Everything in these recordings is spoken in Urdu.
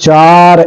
4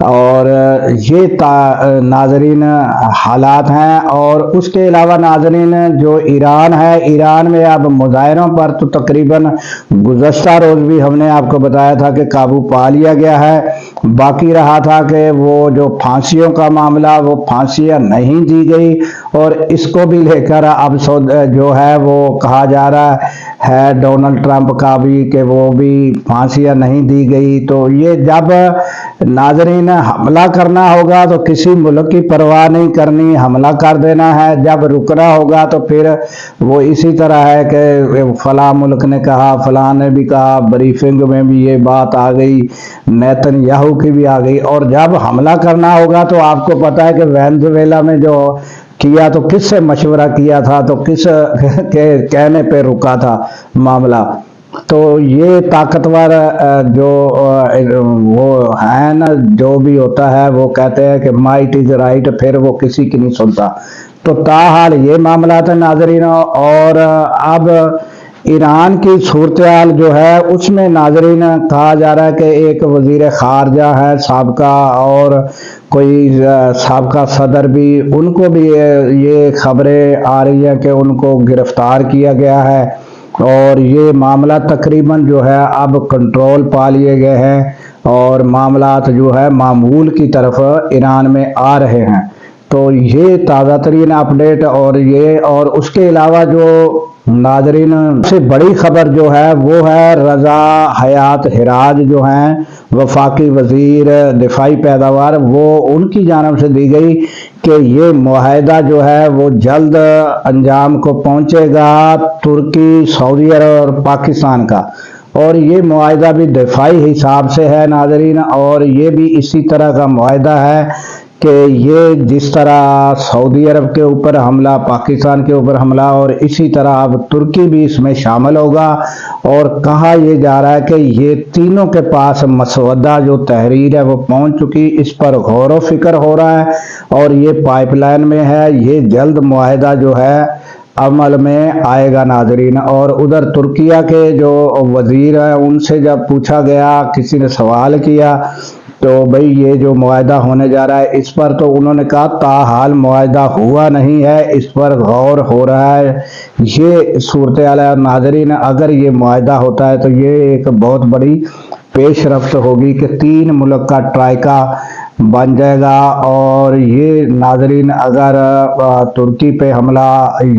اور یہ ناظرین حالات ہیں۔ اور اس کے علاوہ ناظرین جو ایران ہے، ایران میں اب مظاہروں پر تو تقریباً گزشتہ روز بھی ہم نے آپ کو بتایا تھا کہ قابو پا لیا گیا ہے۔ باقی رہا تھا کہ وہ جو پھانسیوں کا معاملہ، وہ پھانسیاں نہیں دی گئی، اور اس کو بھی لے کر اب جو ہے وہ کہا جا رہا ہے ڈونلڈ ٹرمپ کا بھی کہ وہ بھی پھانسیاں نہیں دی گئی۔ تو یہ جب ناظرین حملہ کرنا ہوگا تو کسی ملک کی پرواہ نہیں کرنی، حملہ کر دینا ہے۔ جب رکنا ہوگا تو پھر وہ اسی طرح ہے کہ فلاں ملک نے کہا، فلاں نے بھی کہا، بریفنگ میں بھی یہ بات آ گئی، نیتن یاہو کی بھی آ گئی۔ اور جب حملہ کرنا ہوگا تو آپ کو پتا ہے کہ وینزویلا میں جو کیا تو کس سے مشورہ کیا تھا، تو کس کے کہنے پہ رکا تھا معاملہ۔ تو یہ طاقتور جو وہ ہے نا، جو بھی ہوتا ہے وہ کہتے ہیں کہ مائٹ از رائٹ، پھر وہ کسی کی نہیں سنتا۔ تو تاحال یہ معاملات ہیں ناظرین۔ اور اب ایران کی صورتحال جو ہے اس میں ناظرین کہا جا رہا ہے کہ ایک وزیر خارجہ ہے سابقہ، اور کوئی سابقہ صدر بھی، ان کو بھی یہ خبریں آ رہی ہیں کہ ان کو گرفتار کیا گیا ہے، اور یہ معاملہ تقریباً جو ہے اب کنٹرول پا لیے گئے ہیں، اور معاملات جو ہے معمول کی طرف ایران میں آ رہے ہیں۔ تو یہ تازہ ترین اپڈیٹ، اور اس کے علاوہ جو ناظرین سے بڑی خبر جو ہے وہ ہے رضا حیات ہراج جو ہیں وفاقی وزیر دفاعی پیداوار، وہ ان کی جانب سے دی گئی کہ یہ معاہدہ جو ہے وہ جلد انجام کو پہنچے گا، ترکی، سعودی عرب اور پاکستان کا۔ اور یہ معاہدہ بھی دفاعی حساب سے ہے ناظرین، اور یہ بھی اسی طرح کا معاہدہ ہے کہ یہ جس طرح سعودی عرب کے اوپر حملہ، پاکستان کے اوپر حملہ، اور اسی طرح اب ترکی بھی اس میں شامل ہوگا۔ اور کہا یہ جا رہا ہے کہ یہ تینوں کے پاس مسودہ جو تحریر ہے وہ پہنچ چکی، اس پر غور و فکر ہو رہا ہے، اور یہ پائپ لائن میں ہے، یہ جلد معاہدہ جو ہے عمل میں آئے گا ناظرین۔ اور ادھر ترکیہ کے جو وزیر ہیں ان سے جب پوچھا گیا، کسی نے سوال کیا تو بھئی یہ جو معاہدہ ہونے جا رہا ہے اس پر، تو انہوں نے کہا تاحال معاہدہ ہوا نہیں ہے، اس پر غور ہو رہا ہے۔ یہ صورتحال ہے ناظرین، اگر یہ معاہدہ ہوتا ہے تو یہ ایک بہت بڑی پیش رفت ہوگی کہ 3 ملک کا ٹرائیکا بن جائے گا۔ اور یہ ناظرین اگر ترکی پہ حملہ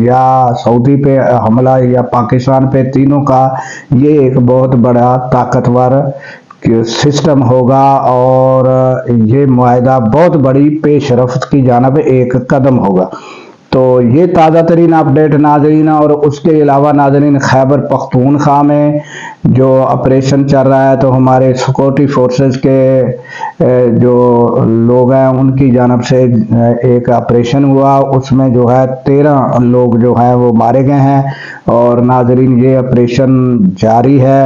یا سعودی پہ حملہ یا پاکستان پہ، تینوں کا یہ ایک بہت بڑا طاقتور سسٹم ہوگا، اور یہ معاہدہ بہت بڑی پیش رفت کی جانب ایک قدم ہوگا۔ تو یہ تازہ ترین اپڈیٹ ناظرین۔ اور اس کے علاوہ ناظرین خیبر پختونخوا میں جو آپریشن چل رہا ہے، تو ہمارے سیکورٹی فورسز کے جو لوگ ہیں ان کی جانب سے ایک آپریشن ہوا، اس میں جو ہے 13 لوگ جو ہیں وہ مارے گئے ہیں۔ اور ناظرین یہ آپریشن جاری ہے،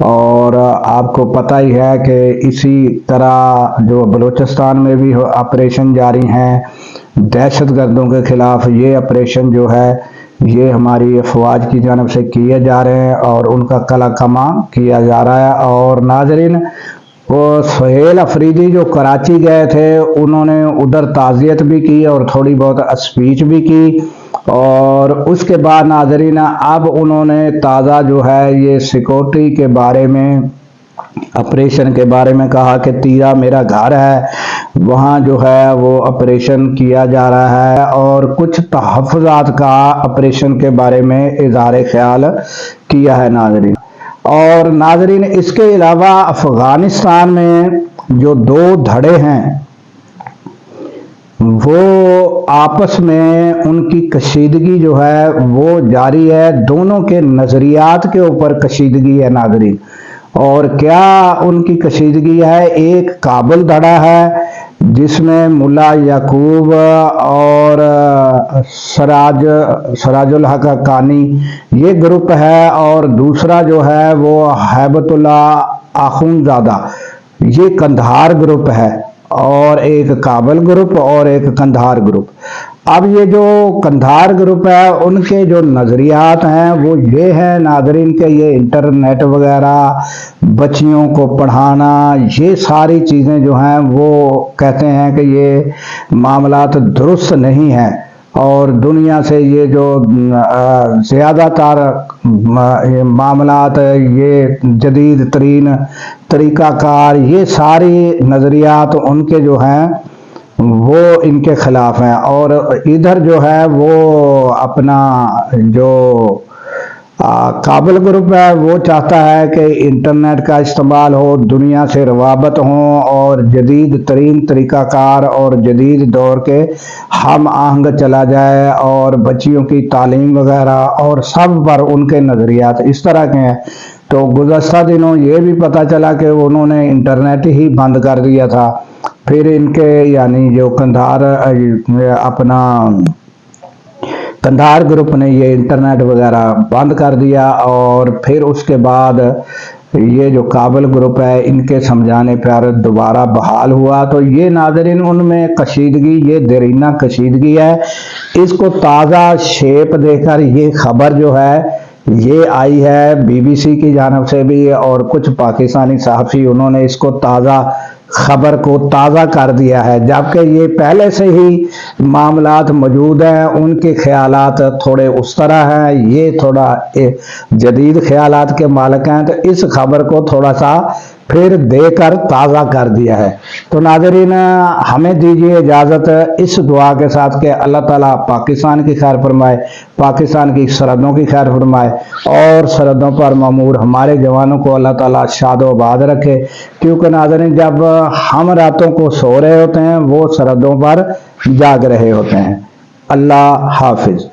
اور آپ کو پتہ ہی ہے کہ اسی طرح جو بلوچستان میں بھی آپریشن جاری ہیں دہشت گردوں کے خلاف، یہ آپریشن جو ہے یہ ہماری افواج کی جانب سے کیے جا رہے ہیں، اور ان کا قلع کما کیا جا رہا ہے۔ اور ناظرین وہ سہیل افریدی جو کراچی گئے تھے، انہوں نے ادھر تعزیت بھی کی اور تھوڑی بہت اسپیچ بھی کی، اور اس کے بعد ناظرین اب انہوں نے تازہ جو ہے یہ سیکورٹی کے بارے میں، آپریشن کے بارے میں کہا کہ تیرا میرا گھر ہے، وہاں جو ہے وہ آپریشن کیا جا رہا ہے، اور کچھ تحفظات کا آپریشن کے بارے میں اظہار خیال کیا ہے ناظرین۔ اور ناظرین اس کے علاوہ افغانستان میں جو 2 دھڑے ہیں وہ آپس میں ان کی کشیدگی جو ہے وہ جاری ہے، دونوں کے نظریات کے اوپر کشیدگی ہے ناظرین۔ اور کیا ان کی کشیدگی ہے؟ ایک کابل دھڑا ہے جس میں ملا یعقوب اور سراج الحق حقانی یہ گروپ ہے، اور دوسرا جو ہے وہ ہیبت اللہ آخونزادہ یہ قندھار گروپ ہے، اور ایک کابل گروپ اور ایک قندھار گروپ۔ اب یہ جو قندھار گروپ ہے ان کے جو نظریات ہیں وہ یہ ہیں ناظرین کہ یہ انٹرنیٹ وغیرہ بچیوں کو پڑھانا یہ ساری چیزیں جو ہیں وہ کہتے ہیں کہ یہ معاملات درست نہیں ہیں، اور دنیا سے یہ جو زیادہ تر معاملات یہ جدید ترین طریقہ کار یہ ساری نظریات ان کے جو ہیں وہ ان کے خلاف ہیں، اور ادھر جو ہے وہ اپنا جو کابل گروپ ہے وہ چاہتا ہے کہ انٹرنیٹ کا استعمال ہو، دنیا سے روابط ہوں اور جدید ترین طریقہ کار اور جدید دور کے ہم آہنگ چلا جائے، اور بچیوں کی تعلیم وغیرہ اور سب پر ان کے نظریات اس طرح کے ہیں۔ تو گزشتہ دنوں یہ بھی پتہ چلا کہ انہوں نے انٹرنیٹ ہی بند کر دیا تھا، پھر ان کے یعنی جو قندھار گروپ نے یہ انٹرنیٹ وغیرہ بند کر دیا، اور پھر اس کے بعد یہ جو کابل گروپ ہے ان کے سمجھانے پر دوبارہ بحال ہوا۔ تو یہ ناظرین ان میں کشیدگی، یہ دیرینہ کشیدگی ہے، اس کو تازہ شیپ دے کر یہ خبر جو ہے یہ آئی ہے بی بی سی کی جانب سے بھی، اور کچھ پاکستانی صحافی انہوں نے اس کو خبر کو تازہ کر دیا ہے، جبکہ یہ پہلے سے ہی معاملات موجود ہیں، ان کے خیالات تھوڑے اس طرح ہیں، یہ تھوڑا جدید خیالات کے مالک ہیں، تو اس خبر کو تھوڑا سا پھر دے کر تازہ کر دیا ہے۔ تو ناظرین ہمیں دیجیے اجازت اس دعا کے ساتھ کہ اللہ تعالیٰ پاکستان کی خیر فرمائے، پاکستان کی سرحدوں کی خیر فرمائے، اور سرحدوں پر مامور ہمارے جوانوں کو اللہ تعالیٰ شاد و آباد رکھے، کیونکہ ناظرین جب ہم راتوں کو سو رہے ہوتے ہیں وہ سرحدوں پر جاگ رہے ہوتے ہیں۔ اللہ حافظ۔